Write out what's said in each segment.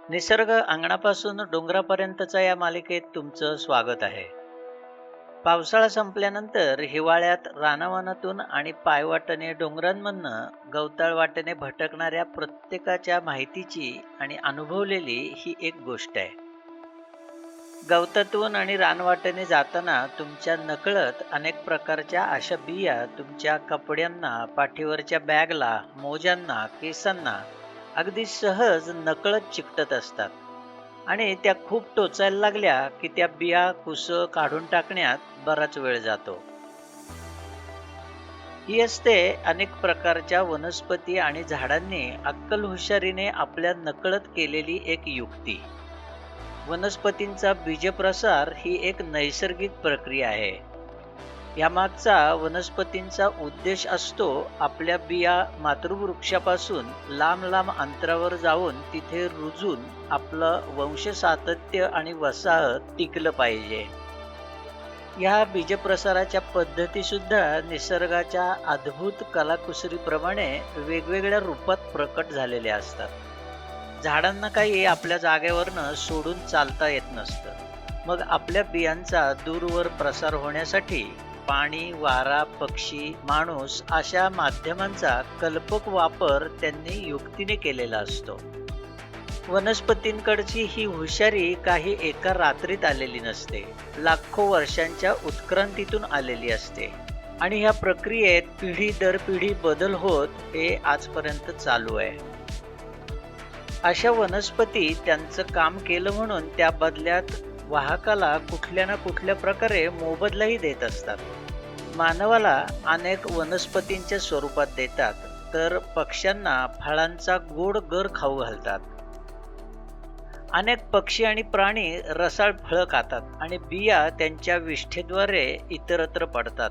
निसर्ग अंगणापासून डोंगरापर्यंतच्या या मालिकेत तुमचं स्वागत आहे. पावसाळा संपल्यानंतर हिवाळ्यात रानावनातून आणि पायवाटेने डोंगरांमधनं गवताळ वाटेने भटकणाऱ्या प्रत्येकाच्या माहितीची आणि अनुभवलेली ही एक गोष्ट आहे. गवतातून आणि रानवाटेने जाताना तुमच्या नकळत अनेक प्रकारच्या अशा बिया तुमच्या कपड्यांना, पाठीवरच्या बॅगला, मोज्यांना, केसांना अगदी सहज नकळत चिकटत असतात आणि त्या खूप टोचायला लागल्या की त्या बिया कुसं काढून टाकण्यात बराच वेळ जातो. ही असते अनेक प्रकारच्या वनस्पती आणि झाडांनी अक्कल हुशारीने आपल्या नकळत केलेली एक युक्ती. वनस्पतींचा बीजप्रसार ही एक नैसर्गिक प्रक्रिया आहे. यामागचा वनस्पतींचा उद्देश असतो आपल्या बिया मातृवृक्षापासून लांब लांब अंतरावर जाऊन तिथे रुजून आपलं वंशसातत्य आणि वसाहत टिकलं पाहिजे. या बीजप्रसाराच्या पद्धती सुद्धा निसर्गाच्या अद्भुत कलाकुसरीप्रमाणे वेगवेगळ्या रूपात प्रकट झालेल्या असतात. झाडांना काही आपल्या जागेवरनं सोडून चालता येत नसतं. मग आपल्या बियांचा दूरवर प्रसार होण्यासाठी पाणी, वारा, पक्षी, माणूस अशा माध्यमांचा कल्पक वापर त्यांनी युक्तीने केलेला असतो. वनस्पतींकडची ही हुशारी काही एका रात्रीत आलेली नसते. लाखो वर्षांच्या उत्क्रांतीतून आलेली असते आणि ह्या प्रक्रियेत पिढी दर पिढी बदल होत हे आजपर्यंत चालू आहे. अशा वनस्पती त्यांचं काम केलं म्हणून त्या बदल्यात वाहकाला कुठल्या ना कुठल्या प्रकारे मोबदलाही देत असतात. मानवाला अनेक वनस्पतींच्या स्वरूपात देतात, तर पक्ष्यांना फळांचा गोड गर खाऊ घालतात. अनेक पक्षी आणि प्राणी रसाळ फळं खातात आणि बिया त्यांच्या विष्ठेद्वारे इतरत्र पडतात.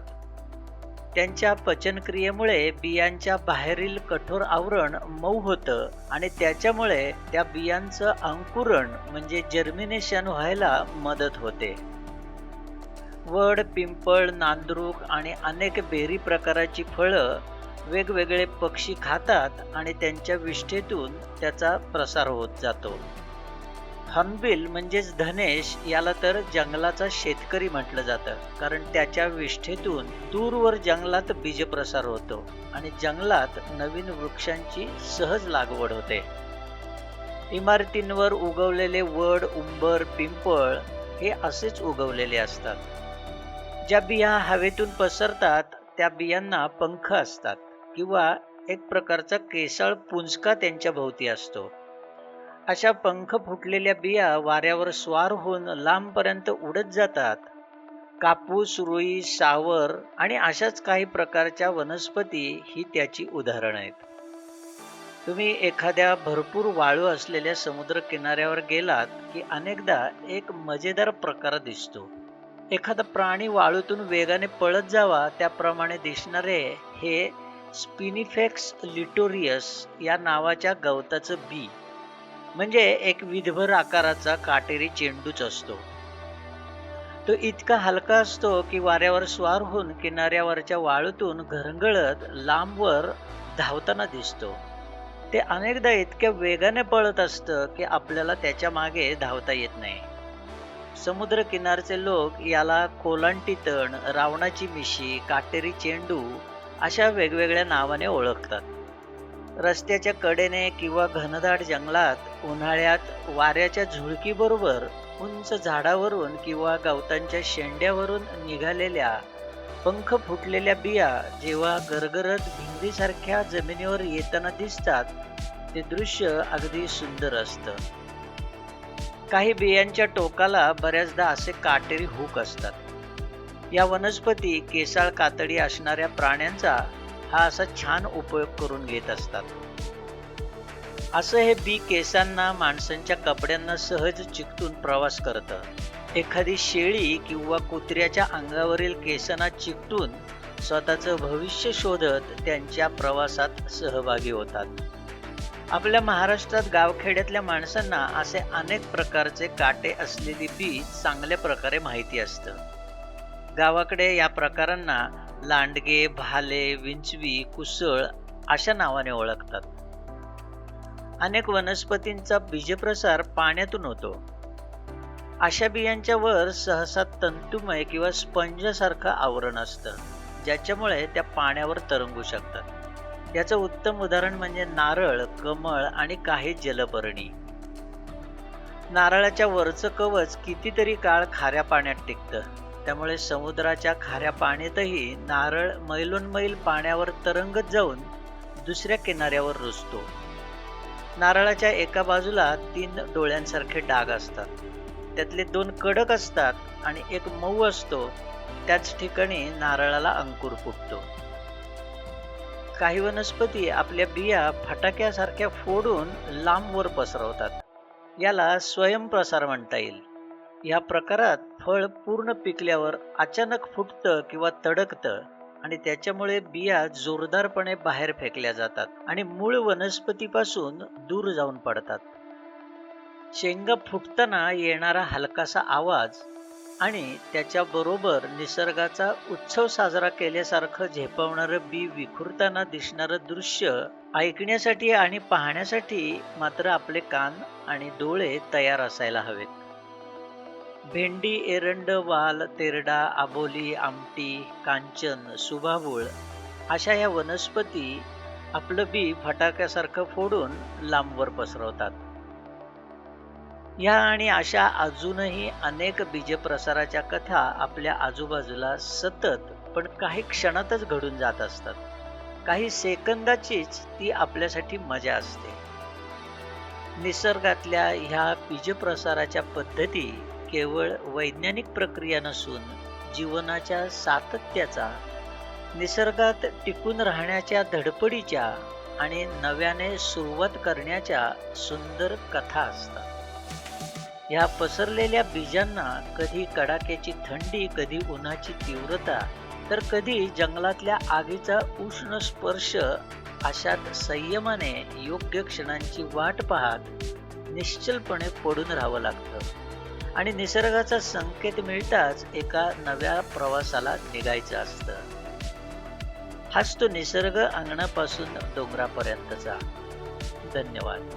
त्यांच्या पचनक्रियेमुळे बियांच्या बाहेरील कठोर आवरण मऊ होतं आणि त्याच्यामुळे त्या बियांचं अंकुरण म्हणजे जर्मिनेशन व्हायला मदत होते. वड, पिंपळ, नांदरूक आणि अनेक बेरी प्रकाराची फळं वेगवेगळे पक्षी खातात आणि त्यांच्या विष्ठेतून त्याचा प्रसार होत जातो. हॉर्नबिल म्हणजेच धनेश याला तर जंगलाचा शेतकरी म्हटलं जातं, कारण त्याच्या विष्ठेतून दूरवर जंगलात बीजप्रसार होतो आणि जंगलात नवीन वृक्षांची सहज लागवड होते. इमारतींवर उगवलेले वड, उंबर, पिंपळ हे असेच उगवलेले असतात. ज्या बिया हवेतून पसरतात त्या बियांना पंख असतात किंवा एक प्रकारचा केसाळ पुंजका त्यांच्या भोवती असतो. अशा पंख फुटलेल्या बिया वाऱ्यावर स्वार होऊन लांबपर्यंत उडत जातात. कापूस, रुई, सावर आणि अशाच काही प्रकारच्या वनस्पती ही त्याची उदाहरणं आहेत. तुम्ही एखाद्या भरपूर वाळू असलेल्या समुद्र किनाऱ्यावर गेलात की अनेकदा एक मजेदार प्रकार दिसतो. एखादा प्राणी वाळूतून वेगाने पळत जावा त्याप्रमाणे दिसणारे हे स्पिनिफेक्स लिटोरियस या नावाच्या गवताचं बी म्हणजे एक विधभर आकाराचा काटेरी चेंडूच असतो. तो इतका हलका असतो की वाऱ्यावर स्वार होऊन किनाऱ्यावरच्या वाळूतून घरंगळत लांबवर धावताना दिसतो. ते अनेकदा इतक्या वेगाने पळत असतं की आपल्याला त्याच्या मागे धावता येत नाही. समुद्र किनारचे लोक याला कोलांटी तण, रावणाची मिशी, काटेरी चेंडू अशा वेगवेगळ्या नावाने ओळखतात. रस्त्याच्या कडेने किंवा घनदाट जंगलात उन्हाळ्यात वाऱ्याच्या झुळकीबरोबर उंच झाडावरून किंवा गवतांच्या शेंड्यावरून निघालेल्या पंख फुटलेल्या बिया जेव्हा गरगरत भिंगरीसारख्या जमिनीवर येताना दिसतात ते दृश्य अगदी सुंदर असतं. काही बियांच्या टोकाला बऱ्याचदा असे काटेरी हुक असतात. या वनस्पती केसाळ कातडी असणाऱ्या प्राण्यांचा हा असा छान उपयोग करून घेत असतात. असं हे बी केसांना, माणसांच्या कपड्यांना सहज चिकटून प्रवास करतं. एखादी शेळी किंवा कुत्र्याच्या अंगावरील केसांना चिकटून स्वतःचं भविष्य शोधत त्यांच्या प्रवासात सहभागी होतात. आपल्या महाराष्ट्रात गावखेड्यातल्या माणसांना असे अनेक प्रकारचे काटे असलेली बी चांगल्या प्रकारे माहिती असतं. गावाकडे या प्रकारांना लांडगे, भाले, विंचवी, कुसळ अशा नावाने ओळखतात. अनेक वनस्पतींचा बीजप्रसार पाण्यातून होतो. अशा बियांच्या वर सहसा तंतुमय किंवा स्पंजसारखं आवरण असतं, ज्याच्यामुळे त्या पाण्यावर तरंगू शकतात. याचं उत्तम उदाहरण म्हणजे नारळ, कमळ आणि काही जलपर्णी. नारळाच्या वरचं कवच कितीतरी काळ खाऱ्या पाण्यात टिकतं. त्यामुळे समुद्राच्या खाऱ्या पाण्यातही नारळ मैलोनमैल पाण्यावर तरंगत जाऊन दुसऱ्या किनाऱ्यावर रुजतो. नारळाच्या एका बाजूला 3 डोळ्यांसारखे डाग असतात. त्यातले 2 कडक असतात आणि एक मऊ असतो. त्याच ठिकाणी नारळाला अंकुर फुटतो. काही वनस्पती आपल्या बिया फटाक्यासारख्या फोडून लांब वर पसरवतात. याला स्वयंप्रसार म्हणता येईल. या प्रकारात फळ पूर्ण पिकल्यावर अचानक फुटतं किंवा तडकतं आणि त्याच्यामुळे बिया जोरदारपणे बाहेर फेकल्या जातात आणि मूळ वनस्पतीपासून दूर जाऊन पडतात. शेंगा फुटताना येणारा हलकासा आवाज आणि त्याच्याबरोबर निसर्गाचा उत्सव साजरा केल्यासारखं झेपावणारं बी विखुरताना दिसणारं दृश्य ऐकण्यासाठी आणि पाहण्यासाठी मात्र आपले कान आणि डोळे तयार असायला हवेत. भेंडी, एरंड, वाल, तेरडा, आबोली, आमटी, कांचन, सुभाबूळ अशा या वनस्पती आपलं बी फटाक्यासारखं फोडून लांबवर पसरवतात. ह्या आणि अशा अजूनही अनेक बीजप्रसाराच्या कथा आपल्या आजूबाजूला सतत पण काही क्षणातच घडून जात असतात. काही सेकंदाचीच ती आपल्यासाठी मजा असते. निसर्गातल्या ह्या बीजप्रसाराच्या पद्धती केवळ वैज्ञानिक प्रक्रिया नसून जीवनाच्या सातत्याचा, निसर्गात टिकून राहण्याच्या धडपडीच्या आणि नव्याने सुरुवात करण्याच्या सुंदर कथा असतात. ह्या पसरलेल्या बीजांना कधी कडाक्याची थंडी, कधी उन्हाची तीव्रता, तर कधी जंगलातल्या आगीचा उष्ण स्पर्श अशात संयमाने योग्य क्षणांची वाट पाहत निश्चलपणे पडून राहावं लागतं आणि निसर्गाचा संकेत मिळताच एका नव्या प्रवासाला निघायचं असतं. हाच तो निसर्ग अंगणापासून डोंगरापर्यंतचा. धन्यवाद.